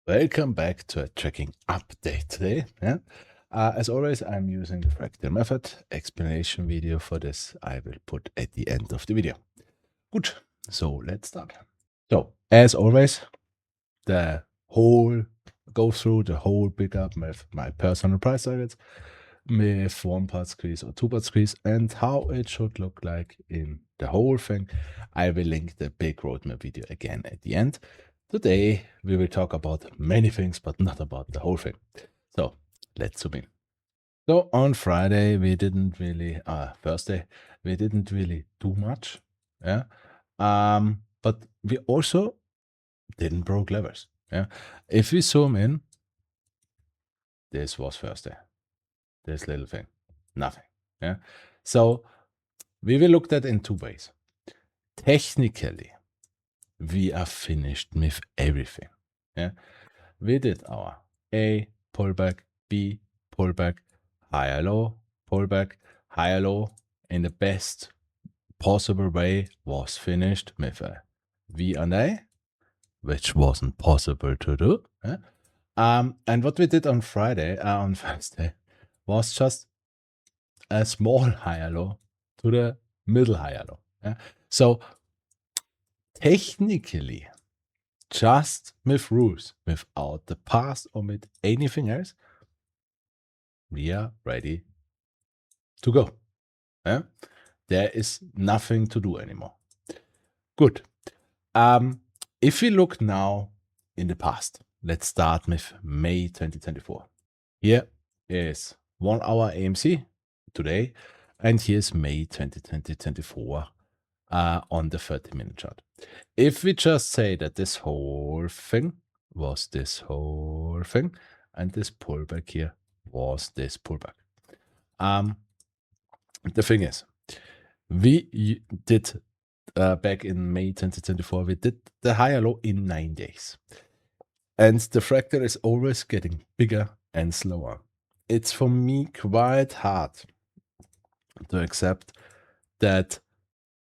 Welcome back to a tracking update today. As always, I'm using the Fractal method. Explanation video for this I will put at the end of the video. Good, so let's start. So as always, go through the whole pickup with my personal price targets, with 1 part squeeze or 2 part squeeze, and how it should look like in the whole thing. I will link the big roadmap video again at the end. Today we will talk about many things, but not about the whole thing. So let's zoom in. So on Friday we didn't really, Thursday we didn't really do much, yeah. But we also didn't broke levels, yeah. If we zoom in, this was Thursday. This little thing, nothing, yeah. So we will look at in 2 ways. Technically, we are finished with everything, yeah. We did our A pullback, B pullback, higher low, pullback, higher low, in the best possible way was finished with a VIX, which wasn't possible to do. Yeah? And what we did on Friday, on Thursday, was just a small higher low to the middle higher low. Yeah? So technically, just with rules, without the past or with anything else, we are ready to go. Yeah? There is nothing to do anymore. Good. If we look now in the past, let's start with May 2024. Here is 1 hour AMC today, and here's May 2024 on the 30-minute chart. If we just say that this whole thing was this whole thing, and this pullback here was this pullback. The thing is, we did back in May 2024, we did the higher low in 9 days. And the fractal is always getting bigger and slower. It's for me quite hard to accept that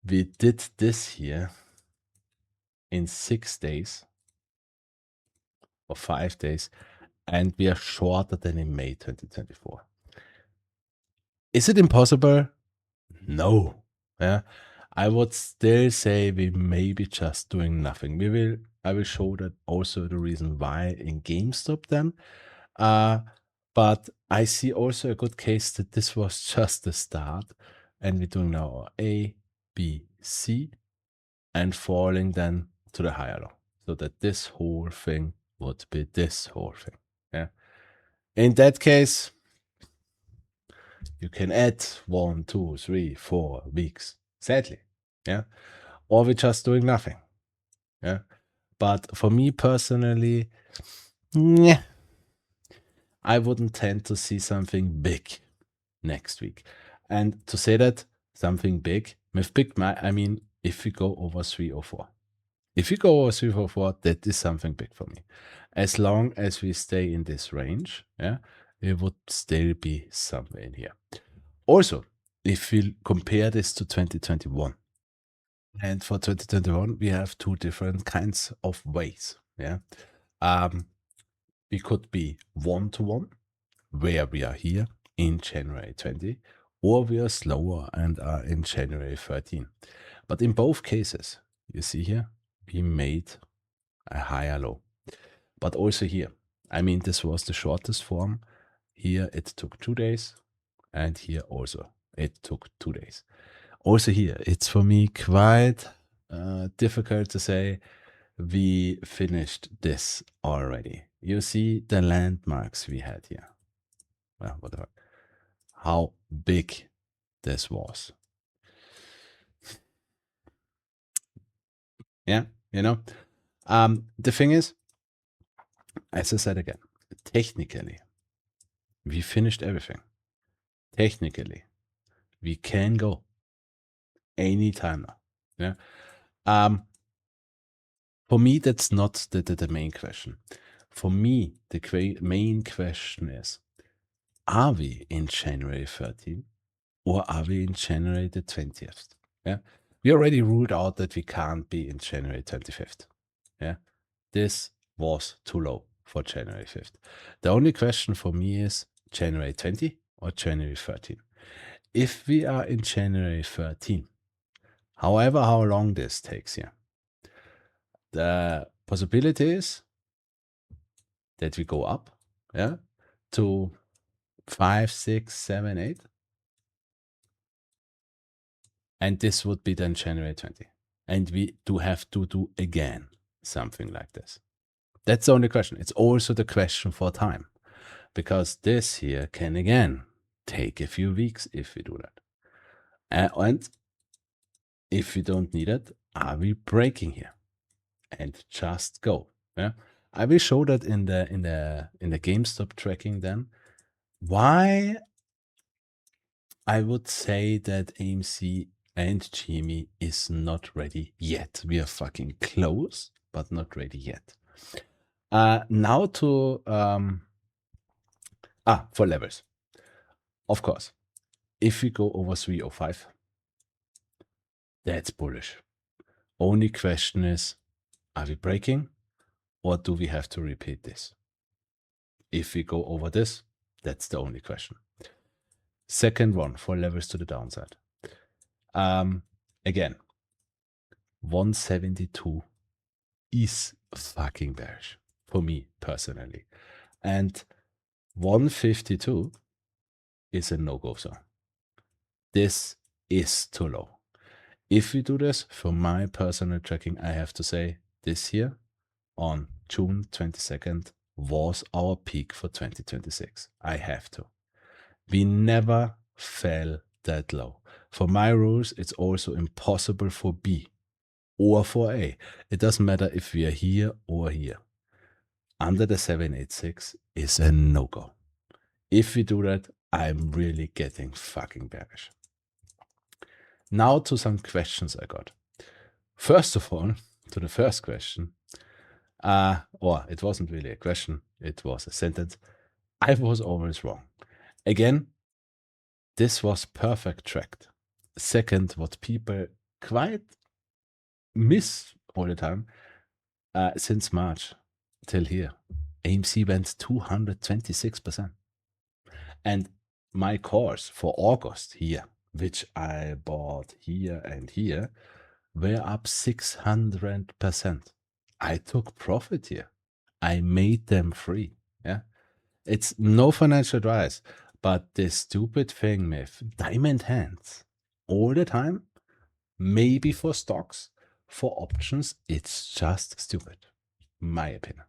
we did this here in 6 days or 5 days, and we are shorter than in May 2024. Is it impossible? No. Yeah. I would still say we may be just doing nothing. I will show that also the reason why in GameStop then. But I see also a good case that this was just the start, and we're doing now A, B, C, and falling then to the higher low, so that this whole thing would be this whole thing. Yeah. In that case, you can add 1, 2, 3, 4 weeks. Sadly, yeah. Or we're just doing nothing. Yeah. But for me personally, yeah, I wouldn't tend to see something big next week. And to say that something big, with big, I mean, if we go over 304. If you go over 344, that is something big for me. As long as we stay in this range, yeah, it would still be somewhere in here. Also, if we compare this to 2021, and for 2021, we have 2 different kinds of ways. Yeah, we could be 1-to-1, where we are here in January 20, or we are slower and are in January 13. But in both cases, you see here, we made a higher low. But also here, I mean, this was the shortest form. Here it took 2 days, and here also it took 2 days. Also here, it's for me quite difficult to say we finished this already. You see the landmarks we had here. Well, whatever. How big this was. Yeah, you know. The thing is, as I said again, technically, we finished everything. Technically, we can go anytime now. Yeah. For me, that's not the main question. For me, the main question is, are we in January 13 or are we in January the 20th? Yeah. We already ruled out that we can't be in January 25th. Yeah. This was too low. for January 5th. The only question for me is January 20 or January 13. If we are in January 13, however how long this takes here, the possibility is that we go up, yeah, to 5, 6, 7, 8. And this would be then January 20. And we do have to do again something like this. That's the only question. It's also the question for time, because this here can again take a few weeks if we do that. And if we don't need it, are we breaking here? And just go. Yeah, I will show that in the GameStop tracking then. Why I would say that AMC and GME is not ready yet. We are fucking close, but not ready yet. Now to for levels. Of course, if we go over 305, that's bullish. Only question is, are we breaking or do we have to repeat this? If we go over this, that's the only question. Second one for levels to the downside. Again, 172 is fucking bearish for me personally. And 152 is a no-go zone. This is too low. If we do this, for my personal tracking, I have to say this here on June 22nd was our peak for 2026. I have to. We never fell that low. For my rules, it's also impossible for B or for A. It doesn't matter if we are here or here. Under the 786 is a no-go. If we do that, I'm really getting fucking bearish. Now to some questions I got. First of all, to the first question, or it wasn't really a question, it was a sentence. I was always wrong. Again, this was perfect tracked. Second, what people quite miss all the time, since March till here, AMC went 226%. And my course for August here, which I bought here and here, were up 600%. I took profit here. I made them free. Yeah, it's no financial advice, but this stupid thing with diamond hands all the time, maybe for stocks, for options, it's just stupid, my opinion.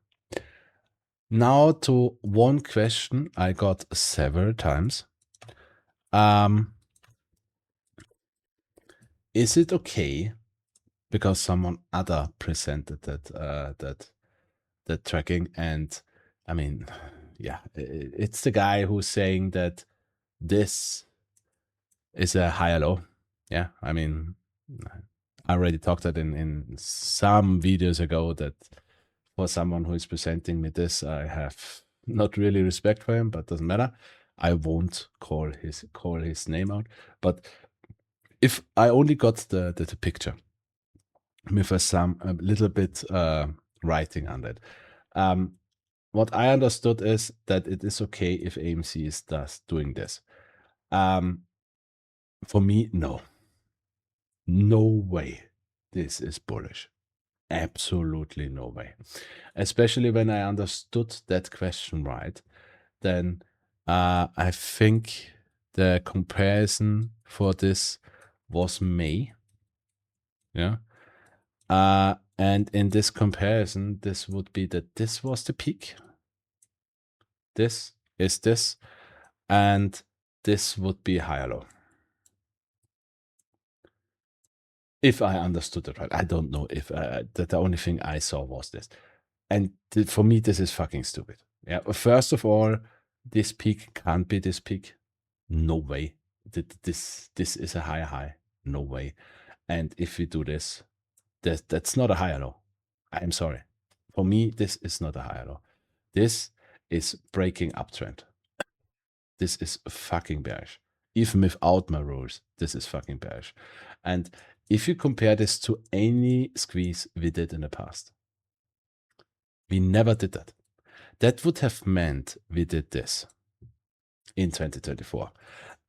Now to one question I got several times. Is it okay, because someone other presented that tracking, and I mean, yeah, it's the guy who's saying that this is a higher low. Yeah, I mean, I already talked that in some videos ago, that for someone who is presenting me this, I have not really respect for him, but doesn't matter. I won't call his name out. But if I only got the picture with a little bit writing on it, what I understood is that it is okay if AMC is doing this. For me, no way this is bullish. Absolutely no way. Especially when I understood that question right, then I think the comparison for this was May. Yeah. And in this comparison, this would be that this was the peak. This is this. And this would be higher low. If I understood it right. I don't know if the only thing I saw was this. And for me, this is fucking stupid. Yeah. First of all, this peak can't be this peak. No way. This is a higher high. No way. And if we do this, that's not a higher low. I'm sorry. For me, this is not a higher low. This is breaking uptrend. This is fucking bearish. Even without my rules, this is fucking bearish. And if you compare this to any squeeze we did in the past, we never did that. That would have meant we did this in 2024.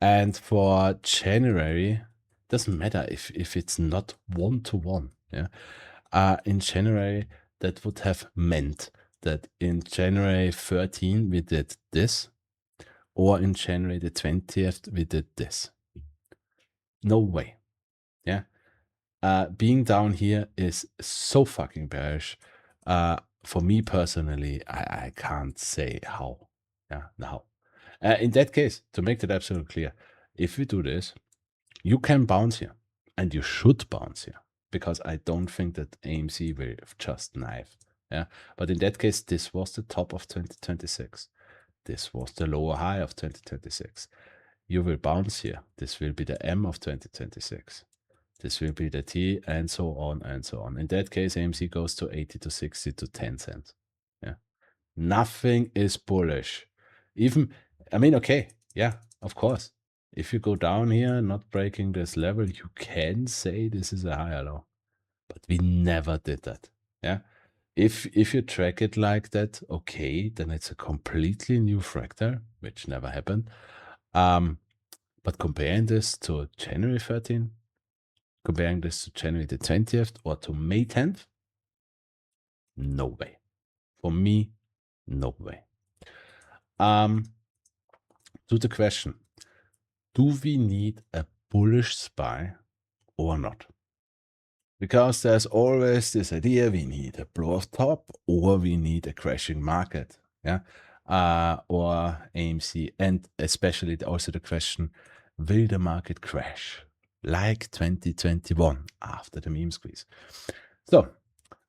And for January, doesn't matter if it's not 1-to-1. Yeah. In January, that would have meant that in January 13 we did this, or in January the 20th we did this. No way. Yeah. Being down here is so fucking bearish. For me personally, I can't say how. Yeah, now. In that case, to make that absolutely clear, if we do this, you can bounce here, and you should bounce here, because I don't think that AMC will just knife. Yeah, but in that case, this was the top of 2026. This was the lower high of 2026. You will bounce here. This will be the M of 2026. This will be the T, and so on and so on. In that case, AMC goes to 80 to 60 to 10 cents. Yeah, nothing is bullish. Even, I mean, okay, yeah, of course. If you go down here, not breaking this level, you can say this is a higher low. But we never did that. Yeah. If you track it like that, okay, then it's a completely new fractal, which never happened. But comparing this to January 13, comparing this to January the 20th or to May 10th, no way. For me, no way. To the question, do we need a bullish SPY or not? Because there's always this idea we need a blow off top or we need a crashing market, yeah, or AMC, and especially also the question, will the market crash like 2021 after the meme squeeze? So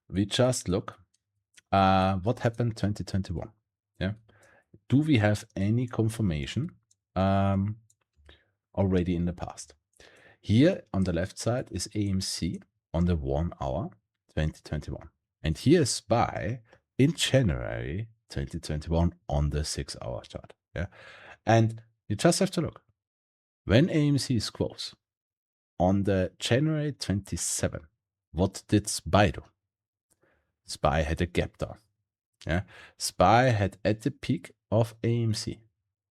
we just look what happened 2021. Yeah, do we have any confirmation already in the past? Here on the left side is AMC on the 1 hour 2021. And here is SPY in January 2021 on the 6 hour chart. Yeah. And you just have to look. When AMC is close on the January 27, what did SPY do? SPY had a gap down. Yeah. SPY had at the peak of AMC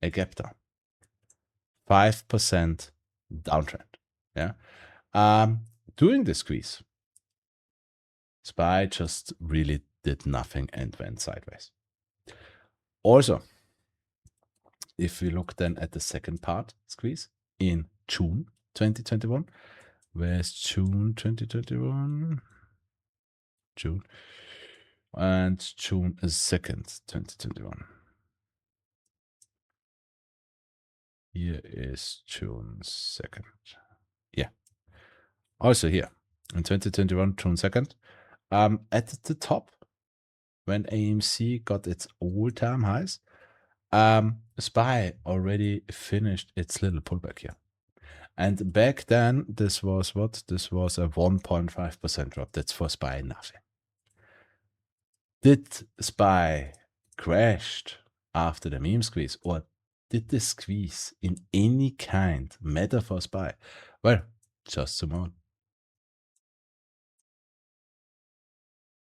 a gap down. 5% downtrend. Yeah. During the squeeze, SPY just really did nothing and went sideways. Also, if we look then at the second part squeeze in June 2021, where's June 2021? June. And June is 2nd, 2021. Here is June 2nd. Yeah. Also here in 2021, June 2nd, at the top, when AMC got its all-time highs, SPY already finished its little pullback here. And back then, this was what? This was a 1.5% drop. That's for SPY nothing. Did SPY crashed after the meme squeeze, or did the squeeze in any kind matter for SPY? Well, just zoom out.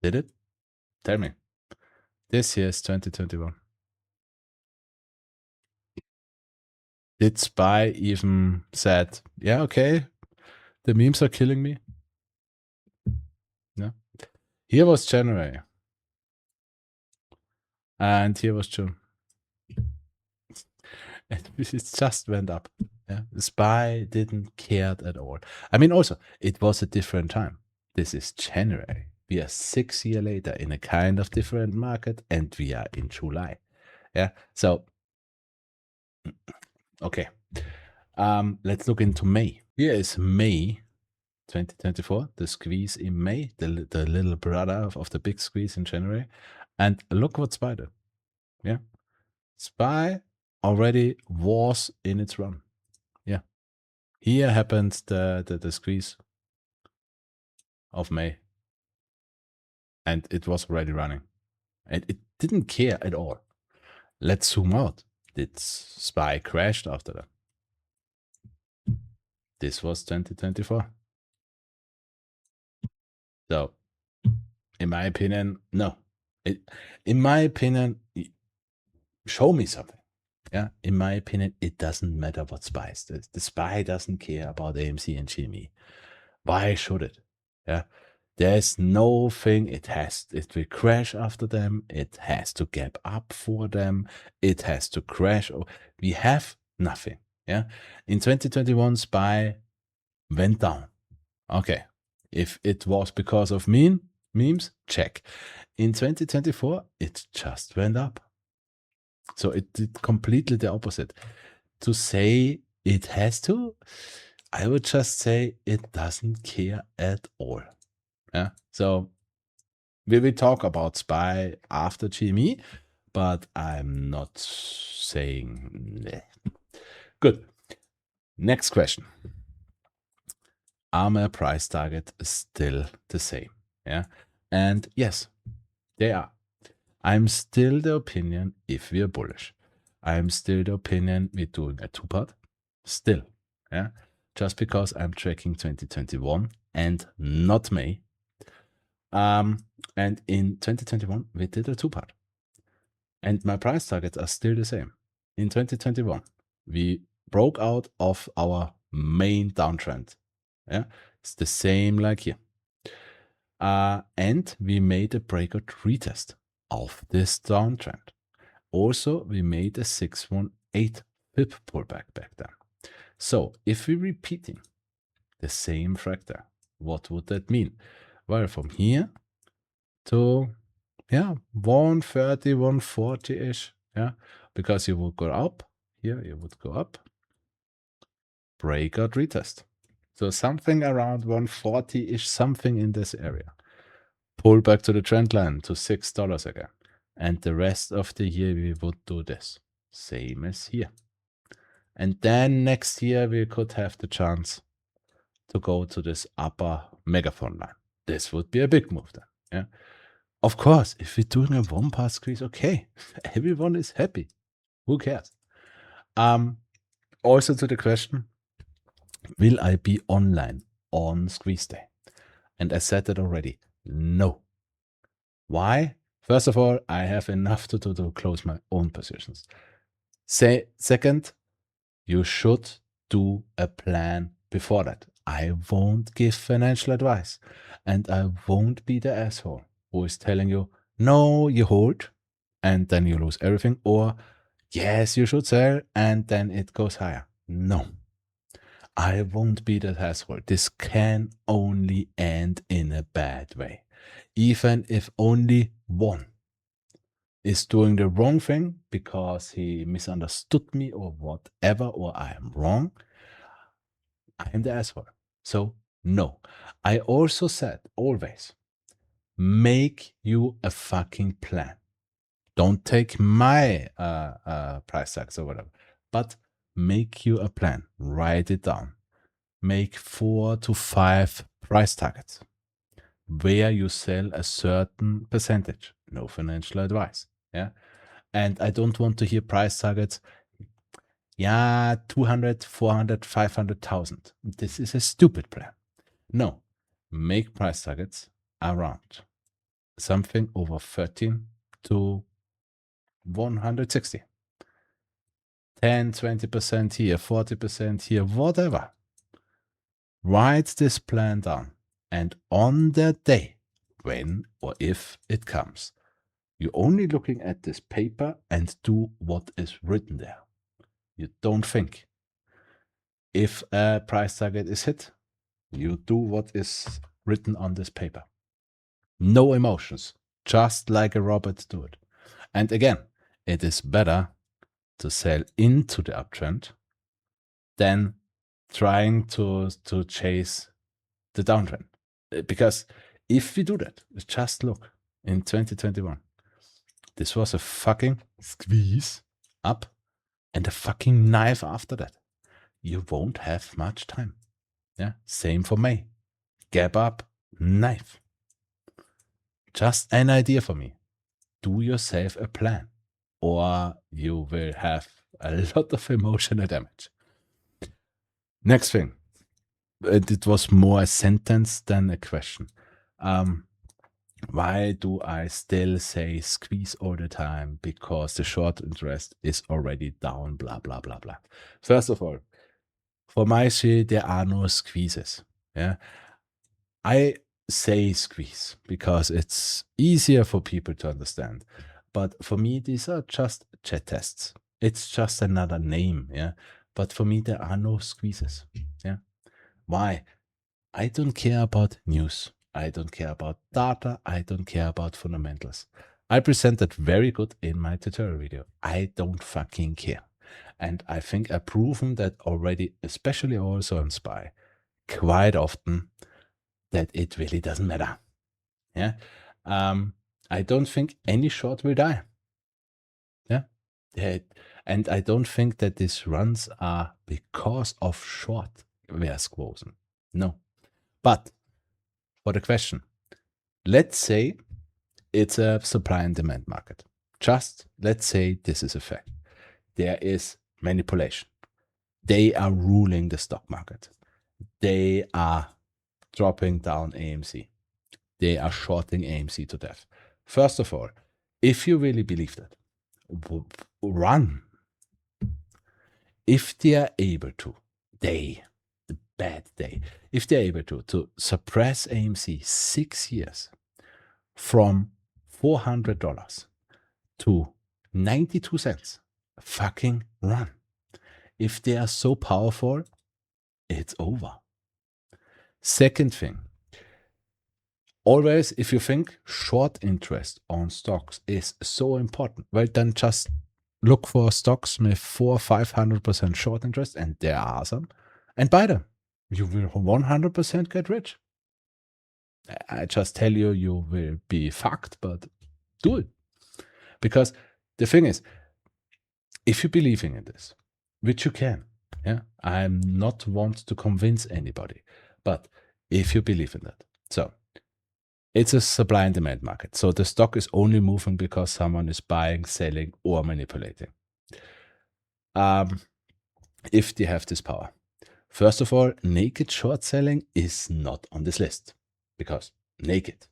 Did it? Tell me. This year is 2021. Did SPY even said, yeah, okay, the memes are killing me? No. Here was January. And here was June. It just went up. Yeah. SPY didn't care at all. I mean, also, it was a different time. This is January. We are 6 years later in a kind of different market, and we are in July. Yeah. So, okay. Let's look into May. Here is May 2024, the squeeze in May, the little brother of the big squeeze in January. And look what SPY did. Yeah. SPY already was in its run. Yeah. Here happened the squeeze of May. And it was already running. And it didn't care at all. Let's zoom out. Did SPY crashed after that? This was 2024. So, in my opinion, no. In my opinion, show me something. Yeah, in my opinion, it doesn't matter what SPY is. The SPY doesn't care about AMC and GME. Why should it? Yeah, there's nothing. It will crash after them. It has to gap up for them. It has to crash. We have nothing. Yeah, in 2021, SPY went down. Okay, if it was because of memes, check. In 2024, it just went up. So it did completely the opposite. To say it has to, I would just say it doesn't care at all. Yeah. So we will talk about SPY after GME, but I'm not saying nah. Good. Next question. Are my price target still the same? Yeah. And yes, they are. I'm still the opinion if we are bullish. I'm still the opinion we're doing a two-part. Still. Yeah. Just because I'm tracking 2021 and not May. And in 2021, we did a two-part. And my price targets are still the same. In 2021, we broke out of our main downtrend. Yeah. It's the same like here. And we made a breakout retest of this downtrend. Also, we made a 618 pip pullback back then. So if we're repeating the same fractal, what would that mean? Well, from here to 130, 140-ish, yeah, because you would go up, here you would go up, breakout retest. So something around 140-ish, something in this area. Pull back to the trend line to $6 again. And the rest of the year we would do this. Same as here. And then next year we could have the chance to go to this upper megaphone line. This would be a big move then. Yeah. Of course, if we're doing a one-part squeeze, okay, everyone is happy. Who cares? Also to the question, will I be online on squeeze day? And I said that already. No. Why? First of all, I have enough to do to close my own positions. Second, you should do a plan before that. I won't give financial advice, and I won't be the asshole who is telling you, no, you hold, and then you lose everything, or yes, you should sell, and then it goes higher. No, I won't be that asshole. This can only end in a bad way. Even if only one is doing the wrong thing because he misunderstood me or whatever, or I am wrong, I am the asshole. So no. I also said always, make you a fucking plan. Don't take my price tags or whatever, but make you a plan. Write it down. Make 4 to 5 price targets where you sell a certain percentage. No financial advice. Yeah. And I don't want to hear price targets. Yeah, 200, 400, 500,000. This is a stupid plan. No, make price targets around something over 13 to 160. 10, 20% here, 40% here, whatever. Write this plan down. And on that day, when or if it comes, you're only looking at this paper and do what is written there. You don't think. If a price target is hit, you do what is written on this paper. No emotions, just like a robot do it. And again, it is better to sell into the uptrend than trying to chase the downtrend. Because if we do that, just look, in 2021, this was a fucking squeeze up and a fucking knife after that. You won't have much time. Yeah, same for May. Gap up, knife. Just an idea for me. Do yourself a plan, or you will have a lot of emotional damage. Next thing. It was more a sentence than a question. Why do I still say squeeze all the time? Because the short interest is already down, blah, blah, blah, blah. First of all, for my share, there are no squeezes. Yeah. I say squeeze because it's easier for people to understand. But for me, these are just chat tests. It's just another name. Yeah. But for me, there are no squeezes. Yeah. Why? I don't care about news. I don't care about data. I don't care about fundamentals. I presented very good in my tutorial video. I don't fucking care. And I think I've proven that already, especially also on SPY, quite often, that it really doesn't matter. Yeah. I don't think any short will die. Yeah. And I don't think that these runs are because of short Währungsquoten. No. But for the question, let's say it's a supply and demand market. Just let's say this is a fact. There is manipulation. They are ruling the stock market. They are dropping down AMC. They are shorting AMC to death. First of all, if you really believe that, run. If they are able to, the bad day, if they're able to suppress AMC 6 years from $400 to 92 cents, fucking run. If they are so powerful, it's over. Second thing, always, if you think short interest on stocks is so important, well, then just look for stocks with 400-500% short interest, and there are some, and buy them. You will 100% get rich. I just tell you, you will be fucked, but do it. Because the thing is, if you believe in this, which you can, yeah, I'm not want to convince anybody, but if you believe in that, so it's a supply and demand market. So the stock is only moving because someone is buying, selling, or manipulating. If they have this power. First of all, naked short selling is not on this list because naked,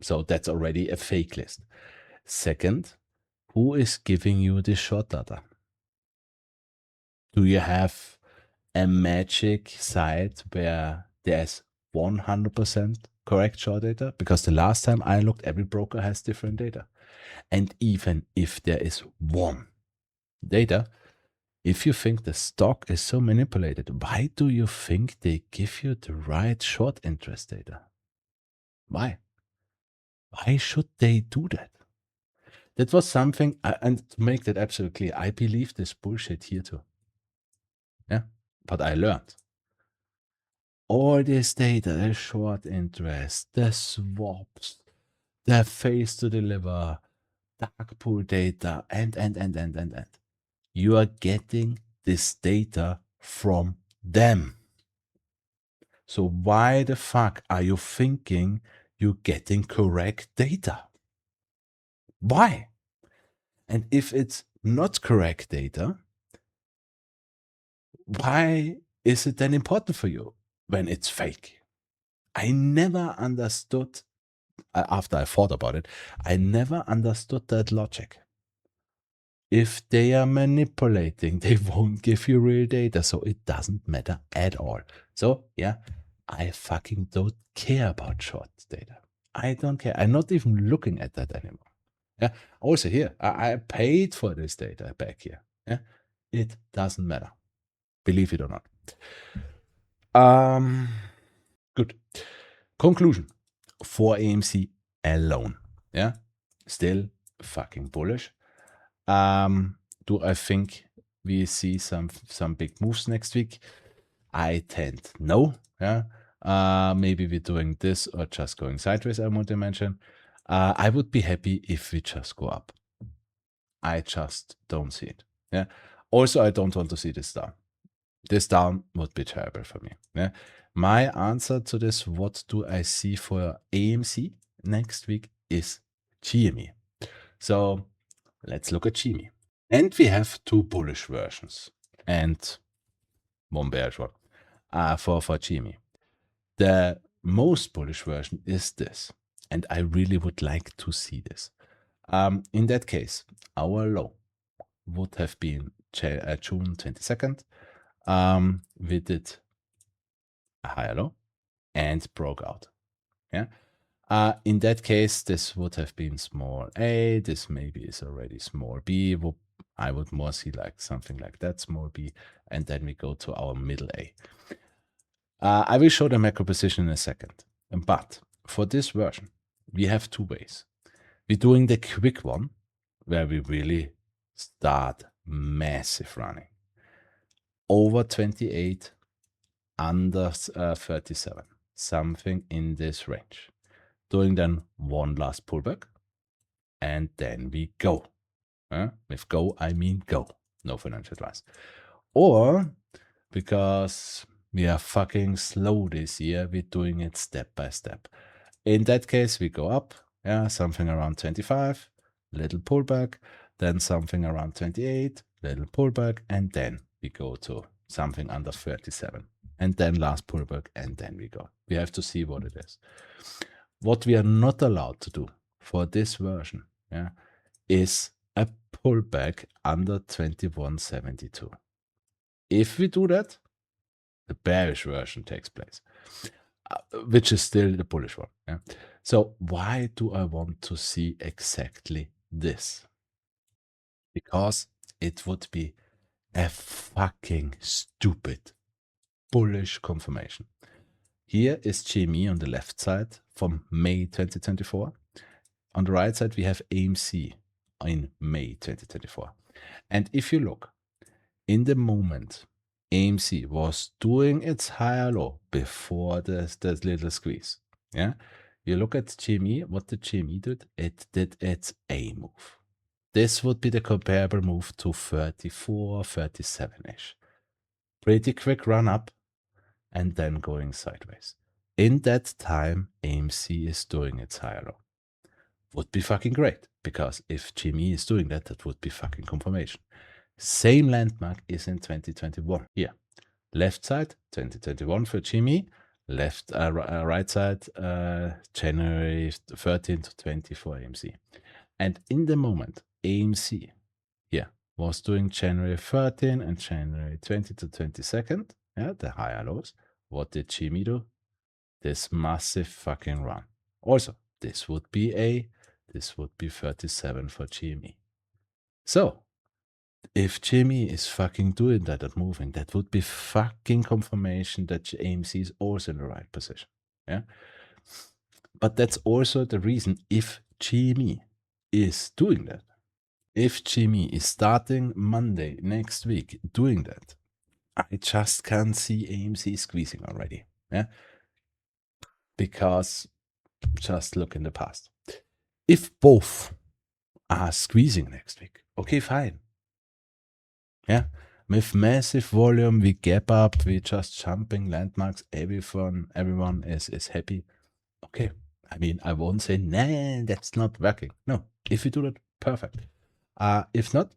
so that's already a fake list. Second, who is giving you the short data? Do you have a magic site where there's 100% correct short data? Because the last time I looked, every broker has different data. And even if there is one data, if you think the stock is so manipulated, why do you think they give you the right short interest data? Why? Why should they do that? That was something, and to make that absolutely clear, I believe this bullshit here too. Yeah, but I learned. All this data, the short interest, the swaps, the face to deliver, dark pool data, and. You are getting this data from them. So why the fuck are you thinking you're getting correct data? Why? And if it's not correct data, why is it then important for you when it's fake? I never understood, after I thought about it, I never understood that logic. If they are manipulating, they won't give you real data, so it doesn't matter at all. So yeah, I fucking don't care about short data. I don't care. I'm not even looking at that anymore. Yeah. Also here, I paid for this data back here. Yeah. It doesn't matter. Believe it or not. Good. Conclusion for AMC alone. Yeah. Still fucking bullish. Do I think we see some big moves next week? I tend no. Yeah. Maybe we're doing this or just going sideways, I want to mention. I would be happy if we just go up. I just don't see it. Yeah. Also, I don't want to see this down. This down would be terrible for me. Yeah. My answer to this, what do I see for AMC next week, is GME. So let's look at GME. And we have two bullish versions and one bearish one for GME. The most bullish version is this. And I really would like to see this. In that case, our low would have been June 22nd. We did a higher low and broke out. Yeah. In that case, this would have been small a. This maybe is already small b. I would more see like something like that, small b, and then we go to our middle a. I will show the macro position in a second. But for this version, we have two ways. We're doing the quick one, where we really start massive running. Over 28, under 37, something in this range. Doing then one last pullback, and then we go. With go, I mean go. No financial advice. Or, because we are fucking slow this year, we're doing it step by step. In that case, we go up, something around 25, little pullback, then something around 28, little pullback, and then we go to something under 37, and then last pullback, and then we go. We have to see what it is. What we are not allowed to do for this version, is a pullback under 21.72. If we do that, the bearish version takes place, which is still the bullish one. So why do I want to see exactly this? Because it would be a fucking stupid bullish confirmation. Here is GME on the left side from May 2024. On the right side, we have AMC in May 2024. And if you look, in the moment AMC was doing its higher low before this little squeeze, you look at GME, what did GME do? It did its A move. This would be the comparable move to 34, 37-ish. Pretty quick run up and then going sideways. In that time, AMC is doing its higher low. Would be fucking great, because if GME is doing that, that would be fucking confirmation. Same landmark is in 2021. Here, left side 2021 for GME, right side January 13 to 20 for AMC. And in the moment, AMC here was doing January 13 and January 20 to 22nd, the higher lows. What did GME do? This massive fucking run. Also, this would be A, this would be 37 for GME. So, if GME is fucking doing that and moving, that would be fucking confirmation that AMC is also in the right position. But that's also the reason, if GME is doing that, if GME is starting Monday next week doing that, I just can't see AMC squeezing already. Because just look in the past. If both are squeezing next week, okay, fine. With massive volume, we gap up, we just jumping landmarks, everyone is happy. Okay, I mean, I won't say, nah, that's not working. No, if you do that, perfect. If not,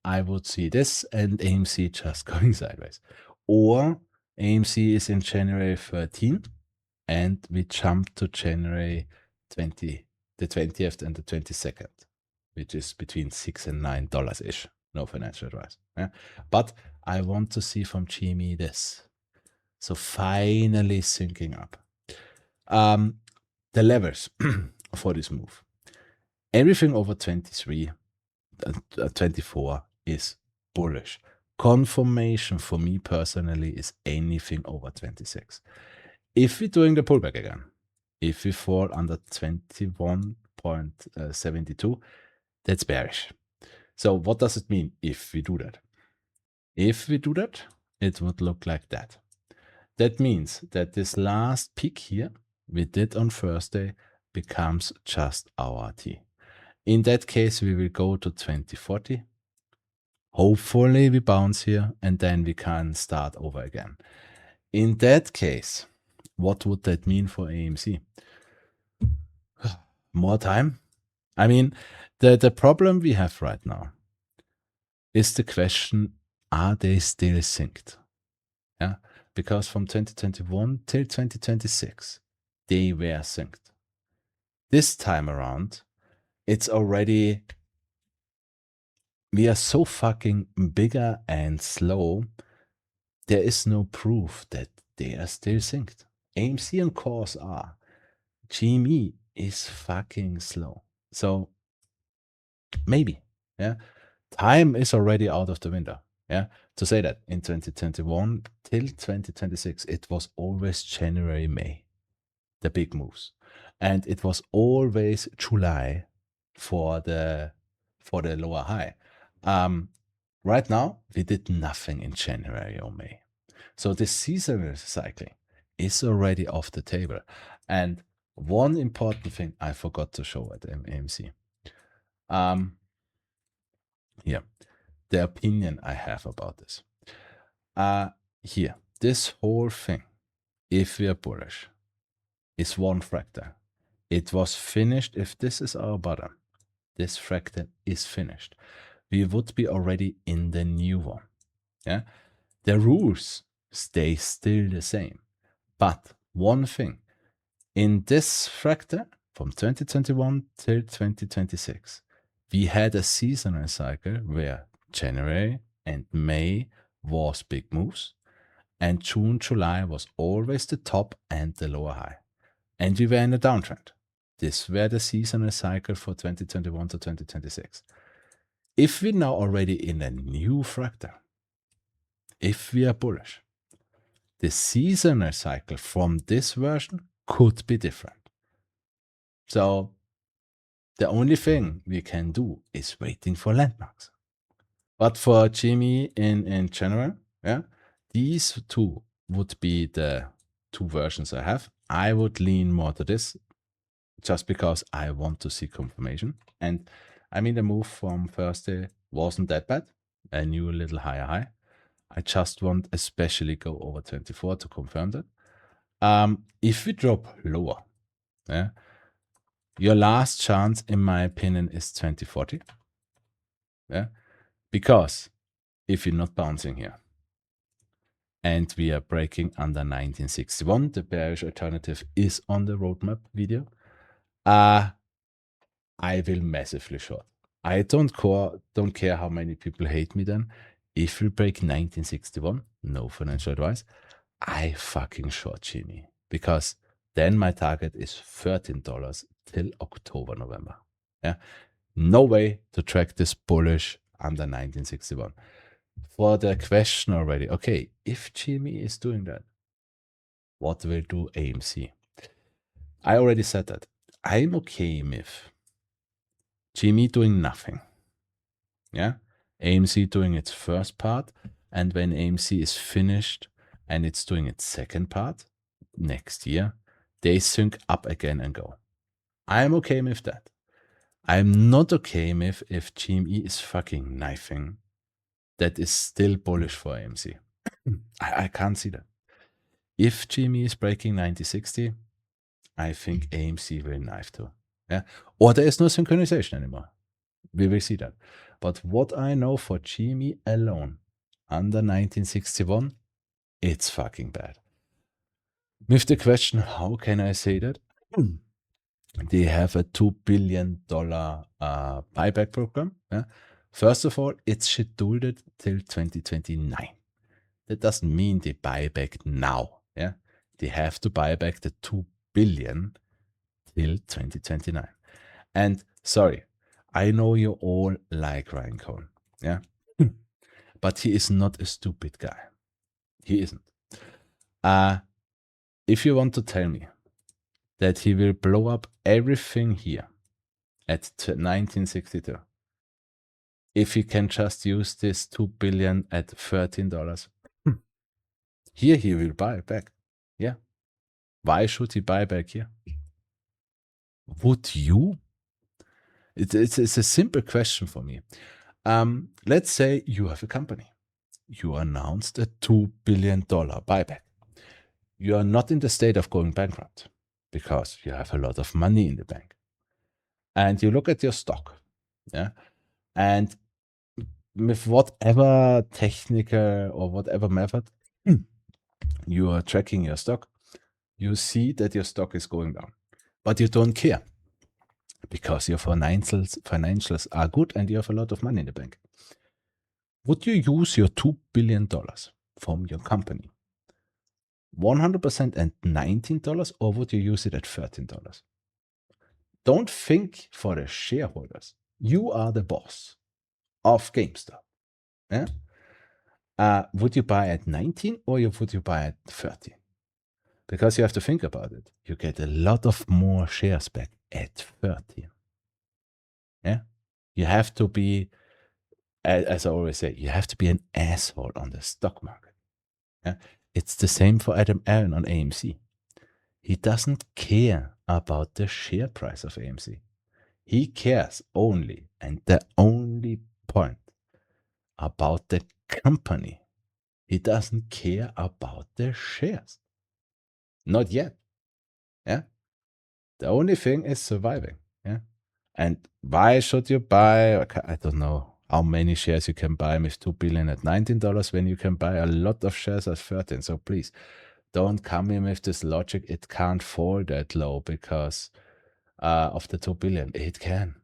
I would see this and AMC just going sideways. Or AMC is in January 13 and we jump to January 20, the 20th and the 22nd, which is between $6 and $9-ish. No financial advice. But I want to see from GME this. So finally syncing up. The levels for this move. Everything over 23, 24 is bullish. Confirmation for me personally is anything over 26. If we're doing the pullback again, if we fall under 21.72, that's bearish. So what does it mean if we do that? If we do that, it would look like that. That means that this last peak here we did on Thursday becomes just our T. In that case, we will go to 2040. Hopefully we bounce here and then we can start over again. In that case, what would that mean for AMC? More time? I mean, the problem we have right now is the question, are they still synced? Because from 2021 till 2026, they were synced. This time around, it's already, we are so fucking bigger and slow. There is no proof that they are still synced. AMC and cores are. GME is fucking slow. So maybe, yeah. Time is already out of the window. Yeah. To say that in 2021 till 2026, it was always January, May, the big moves. And it was always July for the lower high. Right now, we did nothing in January or May. So the seasonal cycling is already off the table. And one important thing I forgot to show at AMC. Here, the opinion I have about this. Here, this whole thing, if we are bullish, is one fractal. It was finished. If this is our bottom, this fractal is finished. We would be already in the new one. Yeah, the rules stay still the same. But one thing, in this fractal from 2021 till 2026, we had a seasonal cycle where January and May was big moves, and June, July was always the top and the lower high. And we were in a downtrend. This were the seasonal cycle for 2021 to 2026. If we're now already in a new fractal, if we are bullish, the seasonal cycle from this version could be different. So the only thing we can do is waiting for landmarks. But for GME in general, yeah, these two would be the two versions I have. I would lean more to this just because I want to see confirmation. And I mean, the move from Thursday wasn't that bad. A new little higher high. I just want especially go over 24 to confirm that. If we drop lower, yeah, your last chance, in my opinion, is 2040. Yeah, because if you're not bouncing here and we are breaking under 1961, the bearish alternative is on the roadmap video. I will massively short. I don't care how many people hate me then. If we break 1961, no financial advice, I fucking short GME, because then my target is $13 till October, November. Yeah, no way to track this bullish under 1961. For the question already, okay, if GME is doing that, what will do AMC? I already said that. I'm okay with GME doing nothing. Yeah, AMC doing its first part, and when AMC is finished and it's doing its second part next year, they sync up again and go. I'm okay with that. I'm not okay with if GME is fucking knifing. That is still bullish for AMC. I can't see that. If GME is breaking 9060, I think AMC will knife too. Yeah, or there is no synchronization anymore. We will see that. But what I know for GME alone, under 1961, it's fucking bad. With the question, how can I say that? They have a $2 billion buyback program. Yeah? First of all, it's scheduled till 2029. That doesn't mean they buy back now. Yeah, they have to buy back the $2 billion till 2029. And sorry, I know you all like Ryan Cohen. Yeah, but he is not a stupid guy. He isn't. If you want to tell me that he will blow up everything here at 1962, if he can just use this $2 billion at $13, here he will buy back. Yeah. Why should he buy back here? Would you? It's a simple question for me. Let's say you have a company. You announced a $2 billion buyback. You are not in the state of going bankrupt because you have a lot of money in the bank. And you look at your stock. Yeah. And with whatever technical or whatever method you are tracking your stock, you see that your stock is going down, but you don't care because your financials are good and you have a lot of money in the bank. Would you use your $2 billion from your company 100% at $19, or would you use it at $13? Don't think for the shareholders. You are the boss of GameStop. Yeah? Would you buy at 19 or would you buy at 13? Because you have to think about it. You get a lot of more shares back at 13. Yeah? You have to be, as I always say, you have to be an asshole on the stock market. Yeah? It's the same for Adam Aaron on AMC. He doesn't care about the share price of AMC. He cares only, and the only point, about the company. He doesn't care about the shares. Not yet. Yeah. The only thing is surviving. Yeah. And why should you buy? I don't know how many shares you can buy with $2 billion at $19 when you can buy a lot of shares at 13. So please don't come in with this logic. It can't fall that low because of the 2 billion. It can.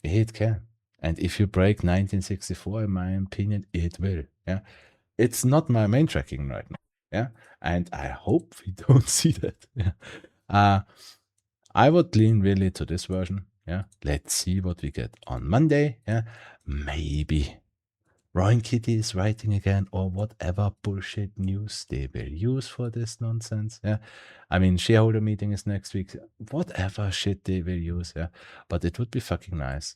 It can. And if you break 1964, in my opinion, it will. Yeah. It's not my main tracking right now. Yeah. And I hope we don't see that. Yeah. I would lean really to this version. Yeah. Let's see what we get on Monday. Yeah. Maybe Ryan Kitty is writing again, or whatever bullshit news they will use for this nonsense. Yeah. I mean, shareholder meeting is next week. Whatever shit they will use. Yeah. But it would be fucking nice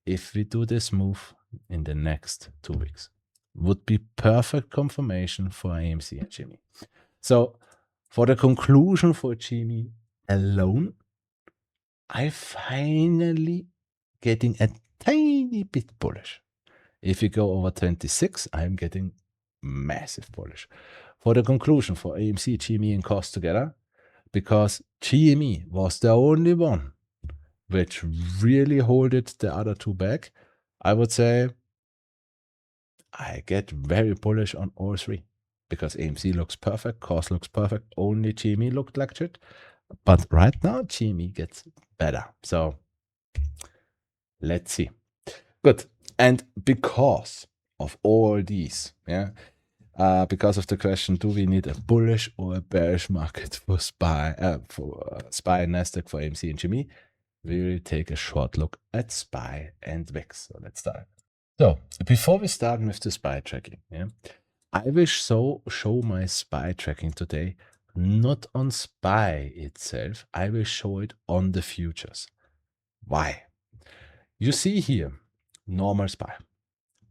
if we do this move in the next 2 weeks. Would be perfect confirmation for AMC and GME. So for the conclusion for GME alone, I finally getting a tiny bit bullish. If you go over 26, I'm getting massive bullish. For the conclusion for AMC, GME and cost together, because GME was the only one which really holded the other two back, I would say I get very bullish on all three, because AMC looks perfect, cost looks perfect, only GME looked like shit. But right now, GME gets better. So let's see. Good. And because of all these, yeah, because of the question, do we need a bullish or a bearish market for SPY, SPY, Nasdaq, for AMC and GME? We will take a short look at SPY and VIX. So let's start. So before we start with the SPY tracking, yeah, I will show my SPY tracking today, not on SPY itself. I will show it on the futures. Why? You see here, normal SPY,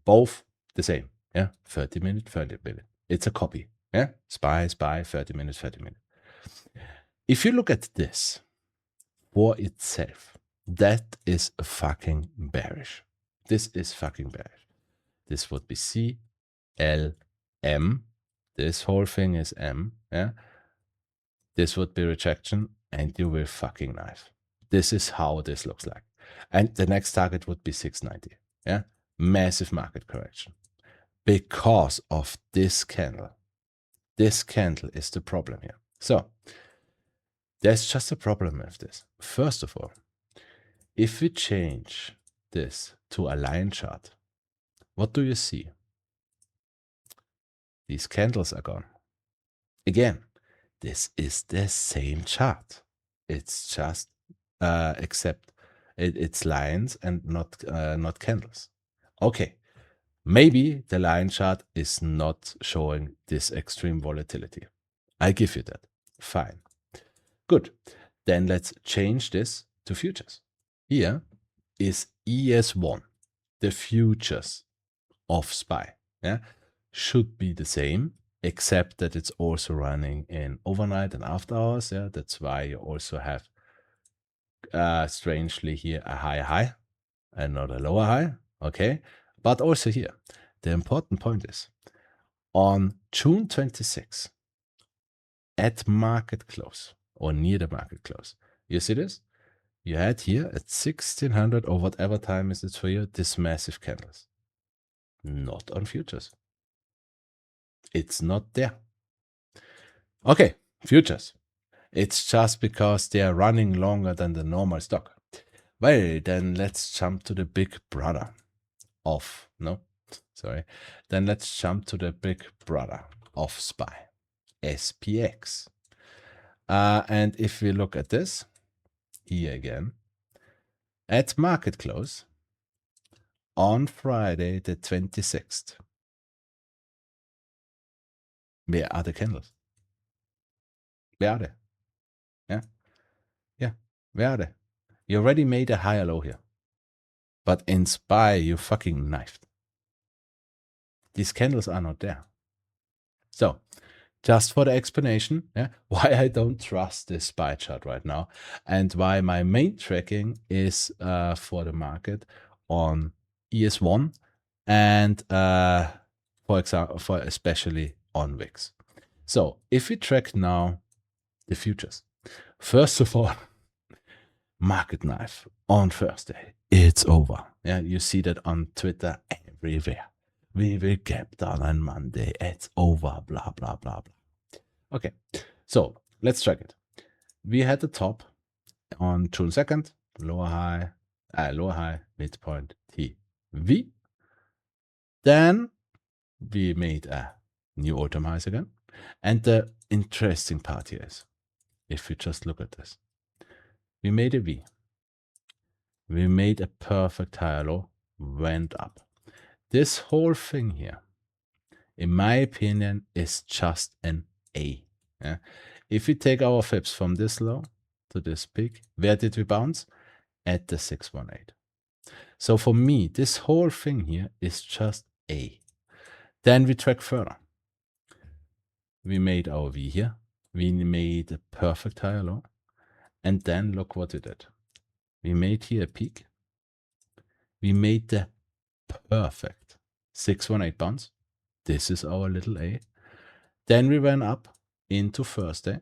both the same. Yeah, 30 minute, 30 minute. It's a copy. Yeah, SPY, 30 minutes, 30 minutes. If you look at this for itself, that is fucking bearish. This is fucking bearish. This would be C, L, M. This whole thing is M. Yeah. This would be rejection, and you will fucking knife. This is how this looks like. And the next target would be 690. Yeah. Massive market correction. Because of this candle. This candle is the problem here. So there's just a problem with this. First of all, if we change this to a line chart, what do you see? These candles are gone. Again, this is the same chart. It's just except it's lines and not candles. Okay, maybe the line chart is not showing this extreme volatility. I give you that. Fine. Good. Then let's change this to futures. Here is ES1, the futures of SPY. Yeah, should be the same, except that it's also running in overnight and after hours. Yeah, that's why you also have strangely here a higher high and not a lower high. Okay, but also here, the important point is on June 26 at market close or near the market close. You see this? You had here at 1600 or whatever time is it for you, this massive candles. Not on futures. It's not there. Okay, futures. It's just because they are running longer than the normal stock. Well, then let's jump to the big brother of, then let's jump to the big brother of SPY, SPX. And if we look at this here again, at market close on Friday the 26th, where are the candles? Where are they? Yeah, where are they? You already made a higher low here. But in SPY, you fucking knifed. These candles are not there. So, just for the explanation, why I don't trust this SPY chart right now, and why my main tracking is for the market on ES1 and for example, especially on VIX. So if we track now the futures, first of all, market knife on Thursday, it's over. Yeah, you see that on Twitter everywhere. We will gap down on Monday. It's over. Blah blah blah blah. Okay, so let's track it. We had the top on June 2nd, lower high, midpoint TV. Then we made a new all-time highs again. And the interesting part here is, if you just look at this, we made a V. We made a perfect higher low, went up. This whole thing here, in my opinion, is just an A. Yeah? If we take our fibs from this low to this peak, where did we bounce? At the 618. So for me, this whole thing here is just A. Then we track further. We made our V here. We made a perfect higher low. And then look what we did. We made here a peak. We made the perfect 618 bounce. This is our little A. Then we went up into Thursday.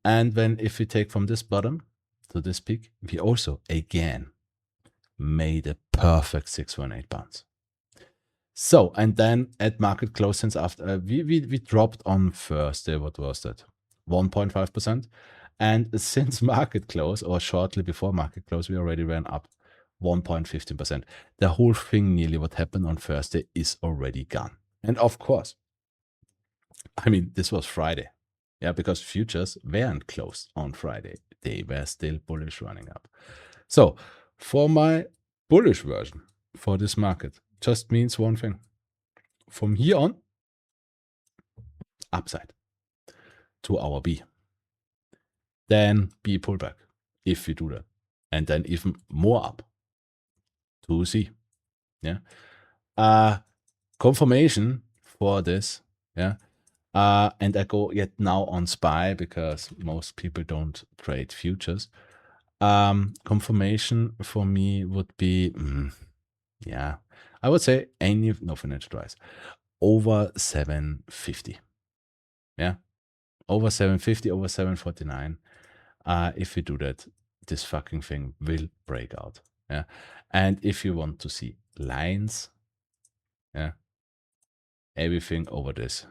And then if we take from this bottom to this peak, we also again made a perfect 618 bounce. So, and then at market close, since after we dropped on Thursday, what was that? 1.5%. And since market close, or shortly before market close, we already ran up 1.15%. The whole thing, nearly what happened on Thursday, is already gone. And of course, I mean, this was Friday. Yeah, because futures weren't closed on Friday. They were still bullish running up. So for my bullish version for this market, just means one thing. From here on, upside to our B. Then B pullback, if we do that. And then even more up to C. Yeah. Confirmation for this. Yeah. And I go yet now on SPY because most people don't trade futures. Confirmation for me would be, I would say no financial advice, over 750. Yeah, over 750, over 749. If we do that, this fucking thing will break out. Yeah, and if you want to see lines, yeah, everything over this,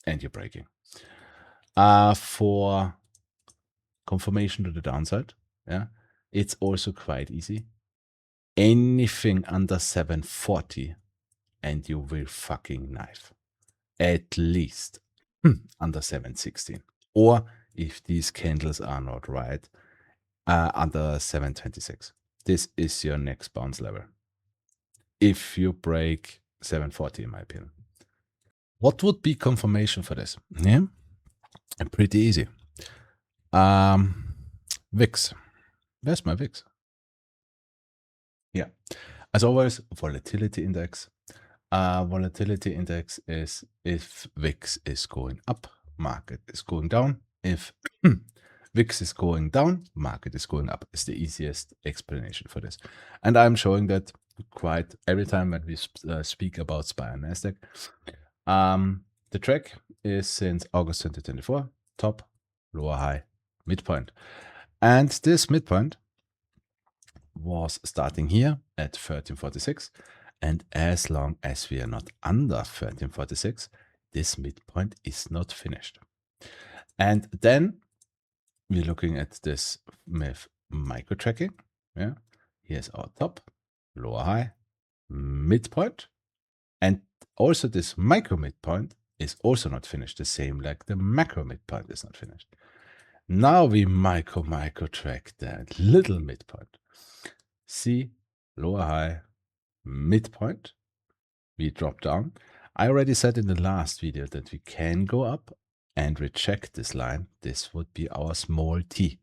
and you're breaking. For confirmation to the downside, yeah, it's also quite easy. Anything under 740 and you will fucking knife. At least under 716. Or if these candles are not right, under 726. This is your next bounce level. If you break 740, in my opinion. What would be confirmation for this? Yeah, pretty easy. VIX. Where's my VIX? Yeah. As always, volatility index. Volatility index is if VIX is going up, market is going down. If VIX is going down, market is going up. It's the easiest explanation for this. And I'm showing that quite every time when we speak about SPY and NASDAQ. The track is since August 2024, top, lower high, midpoint. And this midpoint was starting here at 1346. And as long as we are not under 1346, this midpoint is not finished. And then we're looking at this with micro tracking. Yeah, here's our top, lower high, midpoint, and also this micro midpoint is also not finished, the same like the macro midpoint is not finished. Now we micro track that little midpoint. See, lower high, midpoint, we drop down. I already said in the last video that we can go up and reject this line. This would be our small t.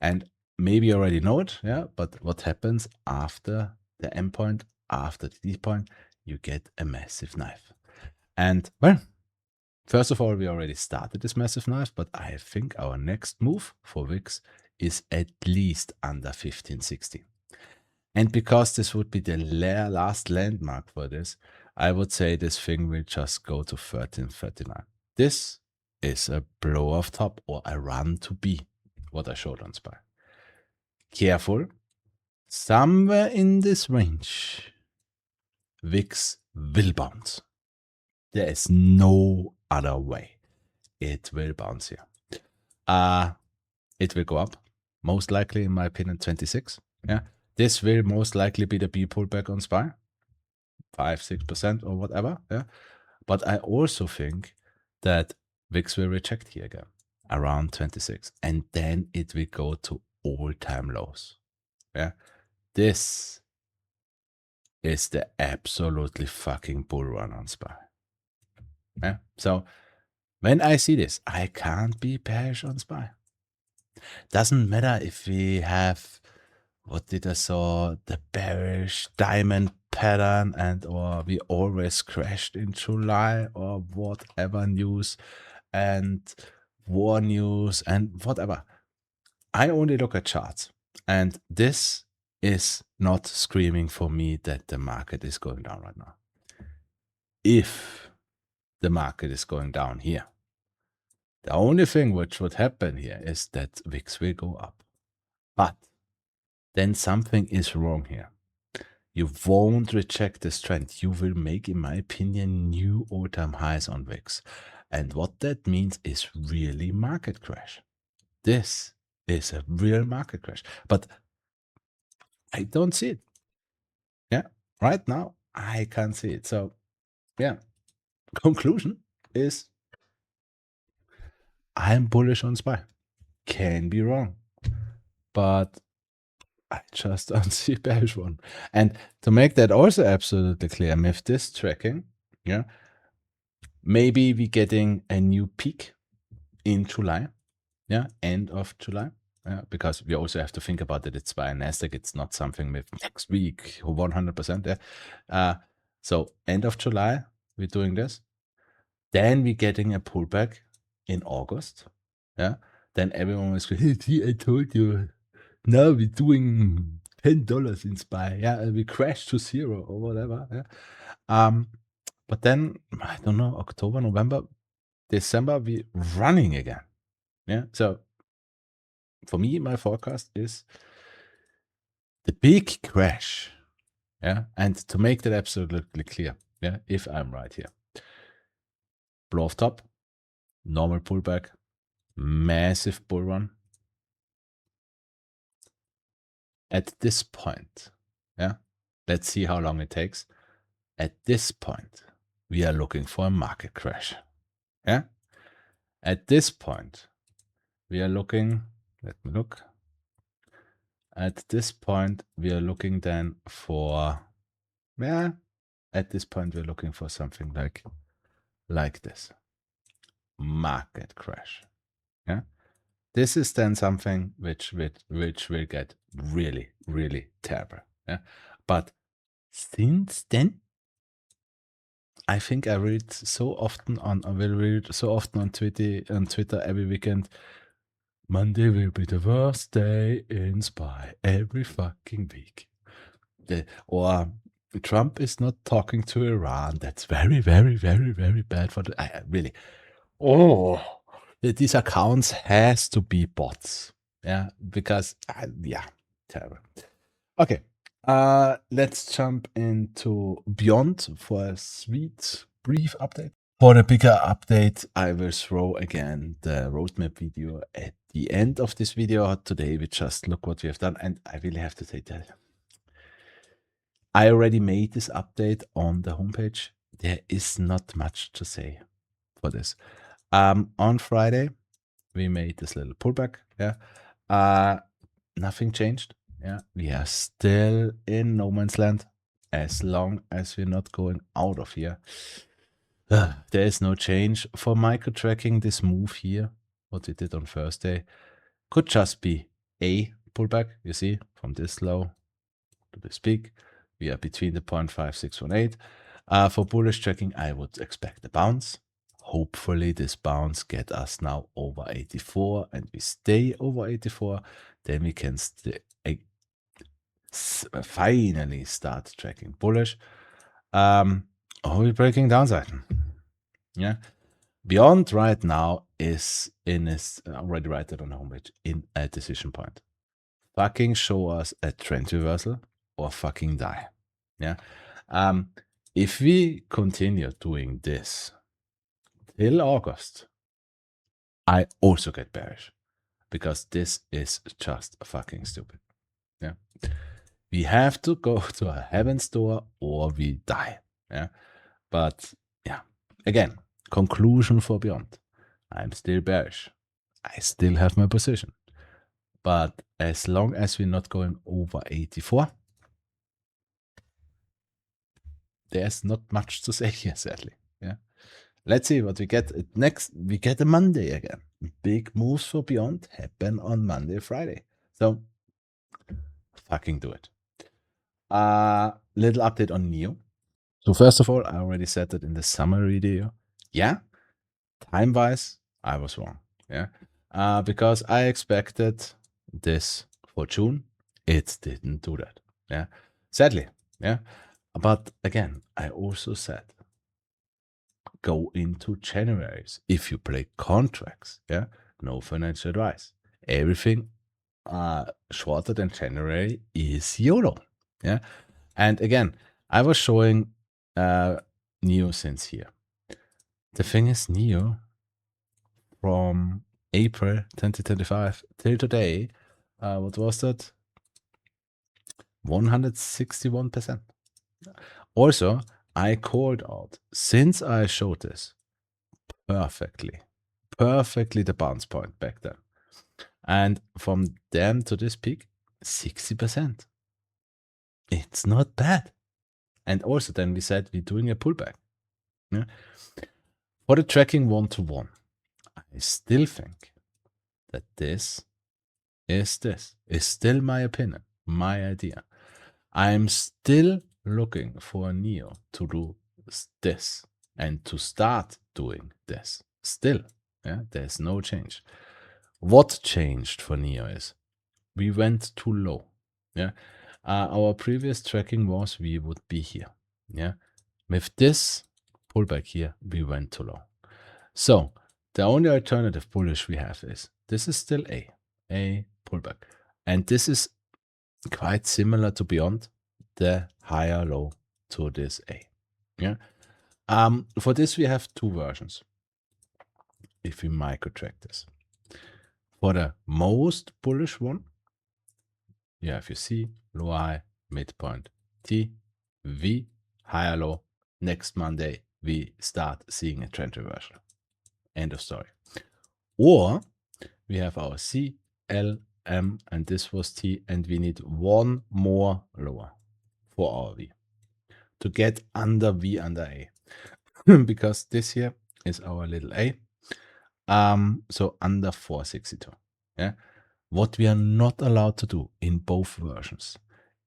And maybe you already know it, yeah, but what happens after the M point, after the D point, you get a massive knife. And well, first of all, we already started this massive knife, but I think our next move for VIX is at least under 1560. And because this would be the last landmark for this, I would say this thing will just go to 1339. This is a blow off top or a run to B, what I showed on SPY. Careful, somewhere in this range, VIX will bounce. There is no other way. It will bounce here. It will go up, most likely, in my opinion, 26. Yeah, this will most likely be the B pullback on SPY, 5-6% or whatever. Yeah, but I also think that VIX will reject here again around 26, and then it will go to all-time lows. Yeah, this is the absolutely fucking bull run on SPY. Yeah, so when I see this, I can't be bearish on SPY. Doesn't matter if we have, what did I saw, the bearish diamond pattern, and or we always crashed in July, or whatever news and war news and whatever. I only look at charts, and this is not screaming for me that the market is going down right now. If the market is going down here, the only thing which would happen here is that VIX will go up. But then something is wrong here. You won't reject this trend. You will make, in my opinion, new all-time highs on VIX. And what that means is really market crash. This is a real market crash. But I don't see it. Yeah, right now, I can't see it. So, yeah, conclusion is I'm bullish on SPY. Can be wrong. But I just don't see a bearish one. And to make that also absolutely clear, with this tracking, yeah, maybe we're getting a new peak in July, yeah, end of July, because we also have to think about that it's by Nasdaq, it's not something with next week 100%. Yeah. So end of July, we're doing this. Then we're getting a pullback in August. Yeah. Then everyone was going, hey, I told you. Now we're doing $10 in SPY. Yeah, we crashed to 0 or whatever. Yeah. But then, I don't know, October, November, December, we're running again. Yeah. So for me, my forecast is the big crash. Yeah. And to make that absolutely clear, yeah, if I'm right here, blow off top, normal pullback, massive bull run. At this point, yeah, let's see how long it takes. At this point, we are looking for a market crash. Yeah. At this point, we are looking, let me look. At this point, we are looking then for, yeah, at this point, we're looking for something like this. Market crash. Yeah. This is then something which will get really, really terrible. Yeah. But since then, I think I read so often on Twitter every weekend. Monday will be the worst day in SPY every fucking week. Or Trump is not talking to Iran. That's very, very, very, very bad for the. Really. Oh, these accounts has to be bots. Yeah, because yeah, terrible. Okay. Let's jump into BYND for a sweet brief update. For the bigger update, I will throw again the roadmap video at the end of this video. Today we just look what we have done, and I really have to say that I already made this update on the homepage. There is not much to say for this. On Friday, we made this little pullback. Yeah. Nothing changed. Yeah. We are still in no man's land as long as we're not going out of here. There is no change. For micro tracking, this move here, what we did on Thursday, could just be a pullback. You see, from this low to this peak, we are between the 0.5618. For bullish tracking, I would expect a bounce. Hopefully this bounce get us now over 84 and we stay over 84. Then we can finally start tracking bullish. Are we breaking downside? Yeah. BYND right now is in this, already write it on the homepage, in a decision point. Fucking show us a trend reversal or fucking die. Yeah. If we continue doing this till August, I also get bearish because this is just fucking stupid. Yeah. We have to go to a heaven's door or we die. Yeah. But yeah, again, conclusion for BYND. I'm still bearish. I still have my position. But as long as we're not going over 84, there's not much to say here, sadly. Yeah. Let's see what we get next. We get a Monday again. Big moves for BYND happen on Monday, Friday. So fucking do it. Little update on NIO. So first of all, I already said that in the summary video. Yeah, time-wise, I was wrong. Yeah, because I expected this for June. It didn't do that. Yeah, sadly. Yeah, but again, I also said go into Januaries if you play contracts. Yeah, no financial advice. Everything shorter than January is YOLO. Yeah, and again, I was showing NIO since here. The thing is, NIO from April 2025 till today, what was that? 161%. Also, I called out, since I showed this perfectly the bounce point back then. And from then to this peak, 60%. It's not bad. And also then we said we're doing a pullback. Yeah. For the tracking one-to-one, I still think that this is still my opinion, my idea. I'm still looking for NIO to do this and to start doing this. Still, yeah, there's no change. What changed for NIO is we went too low. Yeah, our previous tracking was we would be here. Yeah, with this pullback here, we went too low. So the only alternative bullish we have is this is still a pullback, and this is quite similar to BYND, the higher low to this A. Yeah. For this we have two versions. If we micro track this, for the most bullish one, you have your C, low high, midpoint, T, V, higher low. Next Monday we start seeing a trend reversal. End of story. Or we have our C, L, M, and this was T, and we need one more lower for our V to get under V under A. Because this here is our little A. So under 462. Yeah. What we are not allowed to do in both versions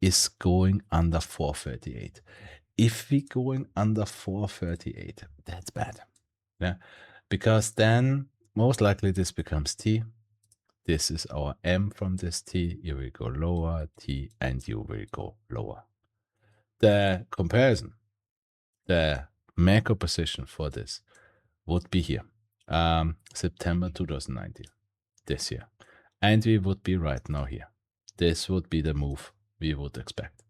is going under 438. If we going under 438, that's bad. Yeah. Because then most likely this becomes T. This is our M from this T. You will go lower, T, and you will go lower. The comparison, the macro position for this would be here, September 2019, this year. And we would be right now here. This would be the move we would expect.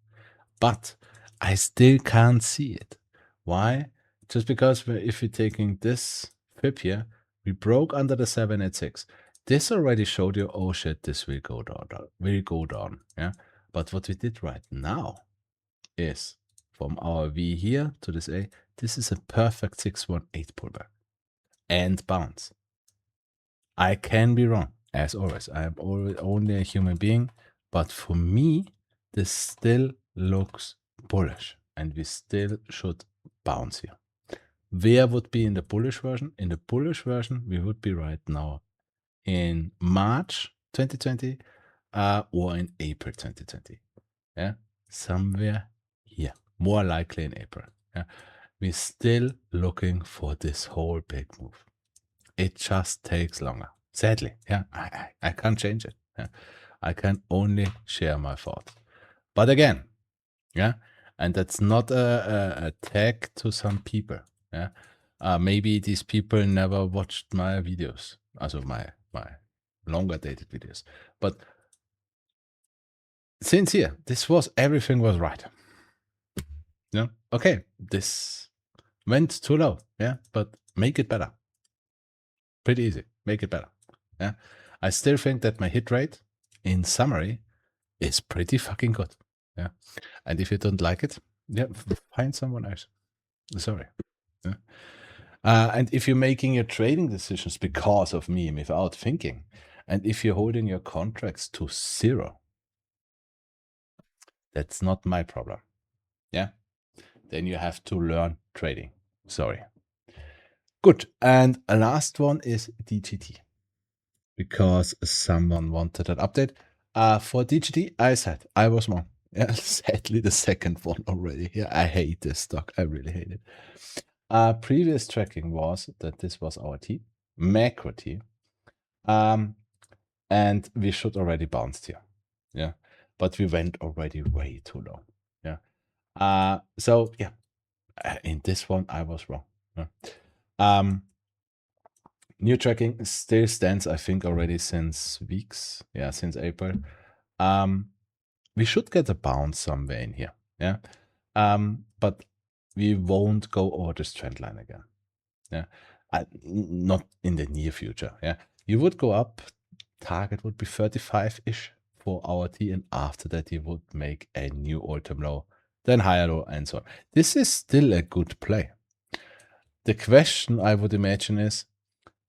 But I still can't see it. Why? Just because if we're taking this fib here, we broke under the 786. This already showed you, oh shit, this will go down, yeah. But what we did right now is from our V here to this A, this is a perfect 618 pullback and bounce. I can be wrong, as always. I am only a human being, but for me, this still looks bullish, and we still should bounce here. Where would be in the bullish version? In the bullish version, we would be right now in March 2020 or in April 2020. Yeah, somewhere here, more likely in April. Yeah, we're still looking for this whole big move. It just takes longer. Sadly, yeah, I can't change it. Yeah. I can only share my thoughts. But again, yeah, and that's not a tag to some people. Yeah, maybe these people never watched my videos, also my longer dated videos. But since here, everything was right. Yeah, okay, this went too low. Yeah, but make it better. Pretty easy. Make it better. Yeah, I still think that my hit rate, in summary, is pretty fucking good. Yeah, and if you don't like it, yeah, find someone else. Sorry. Yeah. And if you're making your trading decisions because of me without thinking, and if you're holding your contracts to 0, that's not my problem. Yeah, then you have to learn trading. Sorry. Good. And a last one is DJT, because someone wanted an update. For DJT, I said I was wrong. Yeah, sadly, the second one already. Yeah, I hate this stock. I really hate it. Previous tracking was that this was our T, macro T, and we should already bounced here. Yeah, but we went already way too low. Yeah. So yeah, in this one I was wrong. Yeah. New tracking still stands, I think, already since weeks. Yeah, since April. We should get a bounce somewhere in here. Yeah. But we won't go over this trend line again. Yeah. Not in the near future. Yeah. You would go up, target would be 35-ish for our T, and after that you would make a new all-time low, then higher low, and so on. This is still a good play. The question I would imagine is,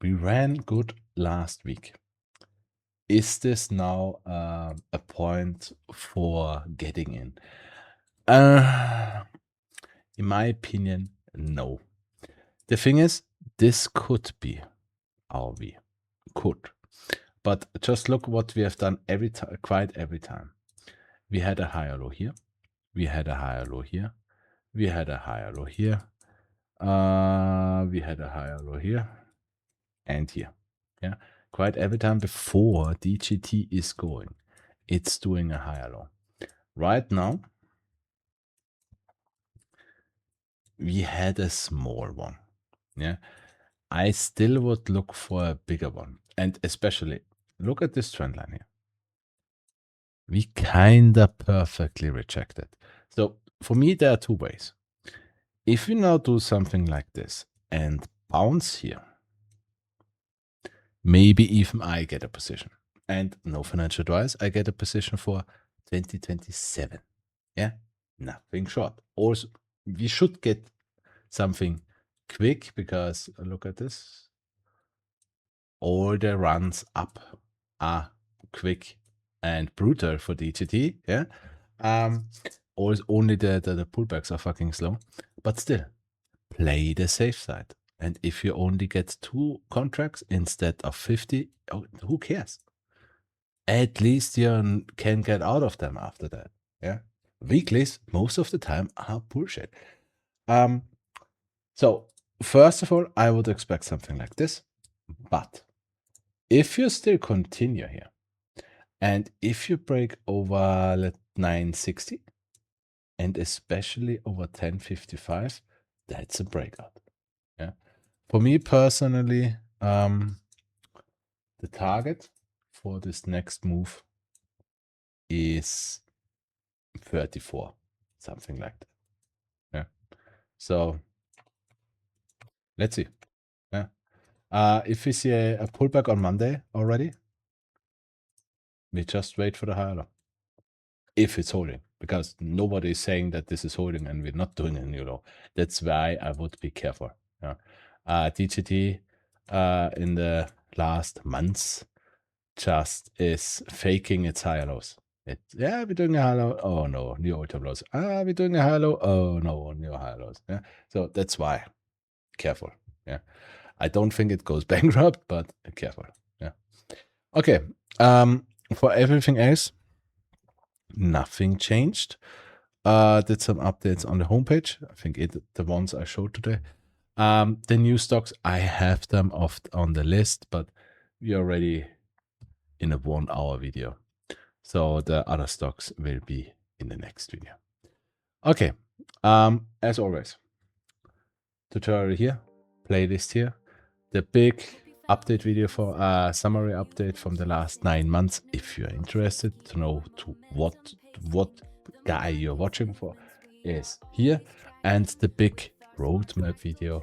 we ran good last week. Is this now a point for getting in? In my opinion, no. The thing is, this could be our V. Could. But just look what we have done quite every time. We had a higher low here. We had a higher low here. We had a higher low here. We had a higher low here. And here. Yeah. Quite every time before DJT is going, it's doing a higher low. Right now, we had a small one. Yeah. I still would look for a bigger one. And especially, look at this trend line here. We kinda perfectly rejected. So for me, there are two ways. If we now do something like this and bounce here, maybe even I get a position. And no financial advice, I get a position for 2027. Yeah, nothing short. Also, we should get something quick, because look at this. All the runs up are quick and brutal for DJT. Yeah. Only the pullbacks are fucking slow. But still, play the safe side. And if you only get 2 contracts instead of 50, who cares? At least you can get out of them after that. Yeah. Weeklies, most of the time, are bullshit. So first of all, I would expect something like this. But if you still continue here, and if you break over 960, and especially over 1055, that's a breakout. Yeah. For me personally, the target for this next move is 34, something like that. Yeah. So Let's see. Yeah. If we see a pullback on Monday already, we just wait for the higher low. If it's holding, because nobody is saying that this is holding and we're not doing a new low. That's why I would be careful. Yeah. DJT in the last months just is faking its higher lows. We're doing a higher low. Oh no, new all-time lows. We're doing a higher low. Oh no, new higher lows. Yeah. So that's why careful. Yeah. I don't think it goes bankrupt, but careful. Yeah. Okay. For everything else, nothing changed. Did some updates on the homepage. I think the ones I showed today. The new stocks, I have them on the list, but we're already in a 1 hour video. So the other stocks will be in the next video. Okay. As always, tutorial here, playlist here, the big update video for a summary update from the last 9 months. If you're interested to know what guy you're watching for is here, and the big roadmap video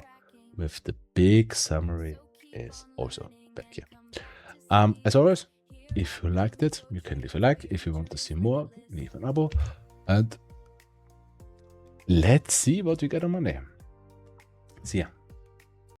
with the big summary is also back here. As always, if you liked it, you can leave a like. If you want to see more, leave an abo, and let's see what we get on Monday. See ya.